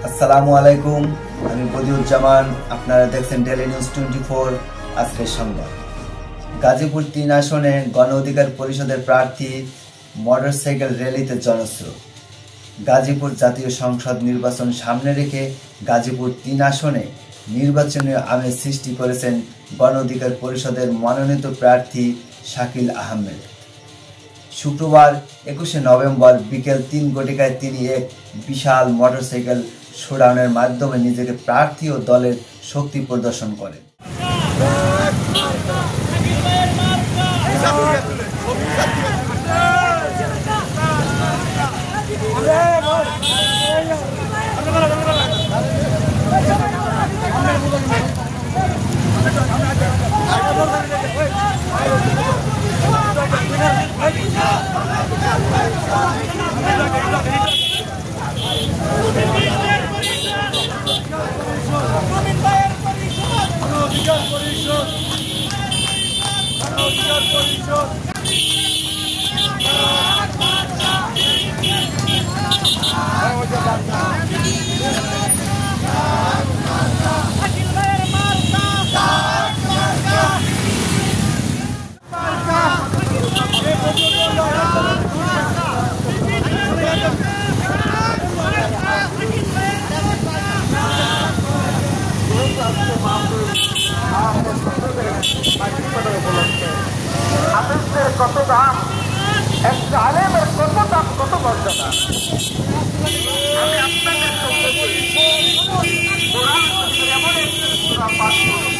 আসসালামু আলাইকুম, আমি বদিউজ্জামান। আপনারা দেখছেন ডেইলি নিউজ 24। আজকের সংবাদ। গাজীপুর ৩ আসনে গণ অধিকার পরিষদের প্রার্থী মোটরসাইকেল র্যালিতে জনস্রোত। গাজীপুর জাতীয় সংসদ নির্বাচন সামনে রেখে গাজীপুর ৩ আসনে নির্বাচনী আমেজ সৃষ্টি করেছেন গণ অধিকার পরিষদের মনোনীত প্রার্থী শাকিল আহমেদ। শুক্রবার ২১শে নভেম্বর বিকেল ৩ ঘটিকায় তিনি এক বিশাল মোটরসাইকেল শোডাউনের মাধ্যমে নিজেকে প্রার্থী ও দলের শক্তি প্রদর্শন করেন। কত দাম, একটা আলেমের কত দাম, কত মর্যাদা। আমি আপনাদের সঙ্গে এমন একটি সূরা পাঠ করি,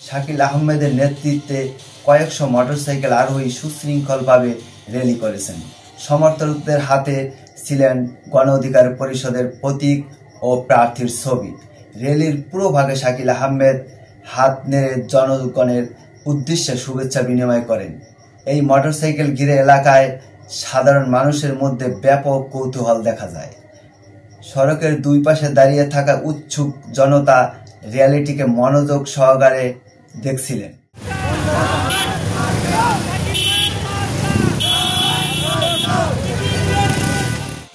শাকিল আহমেদের নেতৃত্বে কয়েকশো মোটরসাইকেল আরোহী সুশৃঙ্খলভাবে র্যালি করেছেন। সমর্থকদের হাতে ছিলেন গণ অধিকার পরিষদের প্রতীক ও প্রার্থীর ছবি। র্যালির পুরো ভাগে শাকিল আহমেদ হাত নেড়ে জনগণের উদ্দেশ্যে শুভেচ্ছা বিনিময় করেন। এই মোটরসাইকেল ঘিরে এলাকায় সাধারণ মানুষের মধ্যে ব্যাপক কৌতূহল দেখা যায়। সড়কের দুই পাশে দাঁড়িয়ে থাকা উৎসুক জনতা র্যালিটিকে মনোযোগ সহকারে দেখছিলেন।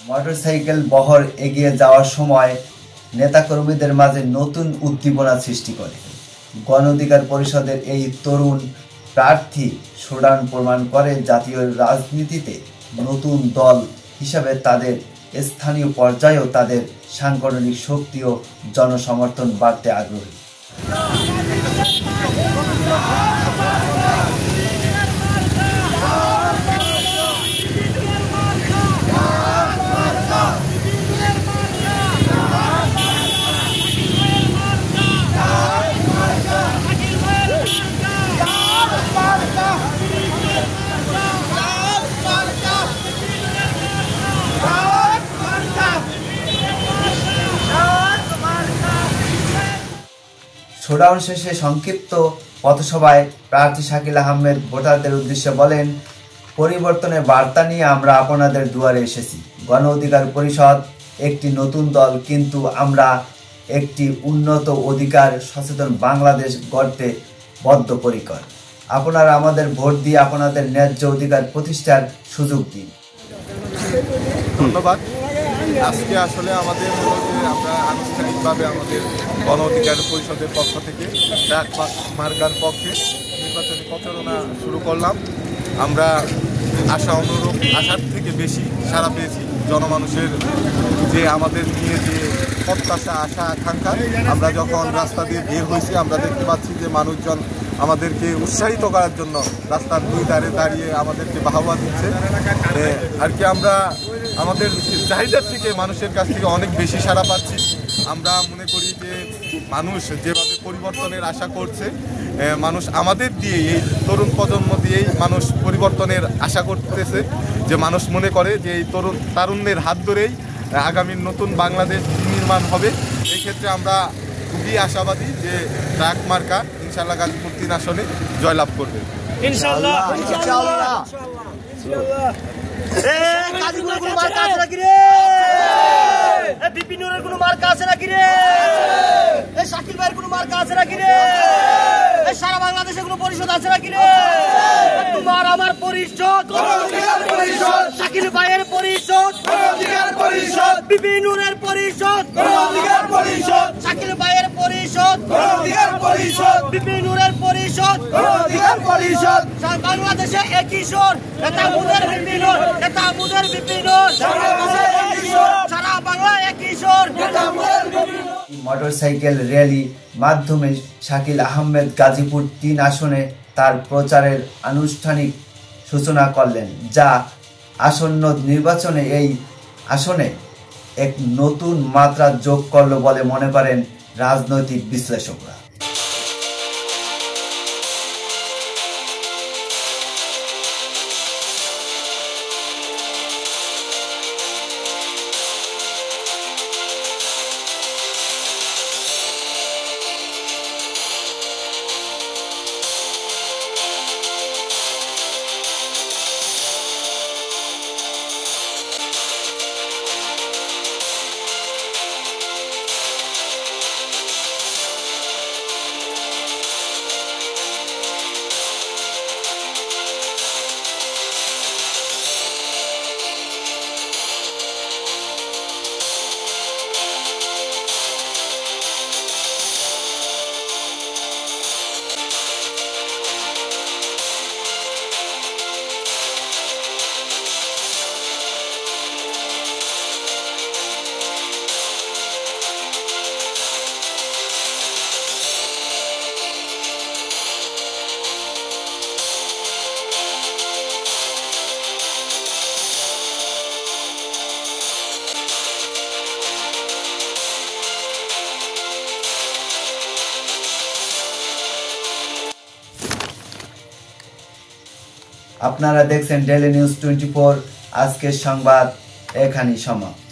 মোটরসাইকেল বহর এগিয়ে যাওয়ার সময় নেতাকর্মীদের মাঝে নতুন উদ্দীপনা সৃষ্টি করে। গণ অধিকার পরিষদের এই তরুণ প্রার্থী শোডাউন প্রমাণ করে জাতীয় রাজনীতিতে নতুন দল হিসাবে তাদের স্থানীয় পর্যায়েও তাদের সাংগঠনিক শক্তি ও জনসমর্থন বাড়তে আগ্রহী। শোডাউন শেষে সংক্ষিপ্ত পথসভায় প্রার্থী শাকিল আহমেদ ভোটারদের উদ্দেশ্যে বলেন, পরিবর্তনের বার্তা নিয়ে আমরা আপনাদের দুয়ারে এসেছি। গণ অধিকার পরিষদ একটি নতুন দল, কিন্তু আমরা একটি উন্নত অধিকার সচেতন বাংলাদেশ গড়তে বদ্ধপরিকর। আপনারা আমাদের ভোট দিয়ে আপনাদের ন্যায্য অধিকার প্রতিষ্ঠার সুযোগ দিন। ধন্যবাদ। আজকে আসলে আমাদের আমরা আনুষ্ঠানিকভাবে আমাদের গণ অধিকার পরিষদের পক্ষ থেকে ট্রাক মার্কার পক্ষে নির্বাচনী প্রচারণা শুরু করলাম। আমরা আশার থেকে বেশি সাড়া পেয়েছি। জনমানুষের যে আমাদের নিয়ে যে প্রত্যাশা, আশা, আকাঙ্ক্ষা, আমরা যখন রাস্তা দিয়ে বের হয়েছি আমরা দেখতে পাচ্ছি যে মানুষজন আমাদেরকে উৎসাহিত করার জন্য রাস্তার দুই ধারে দাঁড়িয়ে আমাদেরকে বাহবা দিচ্ছে আর কি। আমরা আমাদের চাহিদার থেকে মানুষের কাছ থেকে অনেক বেশি সাড়া পাচ্ছি। আমরা মনে করি যে মানুষ যেভাবে পরিবর্তনের আশা করছে, মানুষ আমাদের দিয়ে, এই তরুণ প্রজন্ম দিয়েই মানুষ পরিবর্তনের আশা করতেছে। যে মানুষ মনে করে যে এই তারুণ্যের হাত ধরেই আগামী নতুন বাংলাদেশ নির্মাণ হবে। এই ক্ষেত্রে আমরা খুবই আশাবাদী যে ট্রাক মার্কা ইনশাআল্লাহ গাজীপুর ৩ আসনে জয়লাভ করবে ইনশাআল্লাহ। ইনশাআল্লাহ। গাজীপুরের কোনো মার্কা আছে নাকি রে? বিপিনুরের কোনো মার্কা আছে নাকি রে? শাকিল ভাইয়ের কোনো মার্কা আছে নাকি রে? সারা বাংলাদেশে কোনো পরিষদ আছে নাকি রে? তোমার আমার পরিষদ, শাকিল ভাইয়ের পরিষদ, বিপিনুরের পরিষদ, শাকিল ভাইয়ের পরিষদ, বিপিনুরের পরিষদ, বাংলাদেশে একই সুর, নেতা মুদের বিপিনুর, নেতা মুদের বিপিনুর, সারা বাংলা একই সুর। মোটরসাইকেল র্যালি মাধ্যমে শাকিল আহমেদ গাজীপুর ৩ আসনে তার প্রচারের আনুষ্ঠানিক সূচনা করলেন, যা আসন্ন নির্বাচনে এই আসনে এক নতুন মাত্রা যোগ করল বলে মনে করেন রাজনৈতিক বিশ্লেষকরা। আপনারা দেখছেন ডেইলি নিউজ 24। আজকের সংবাদ এখানেই সমাপ্ত।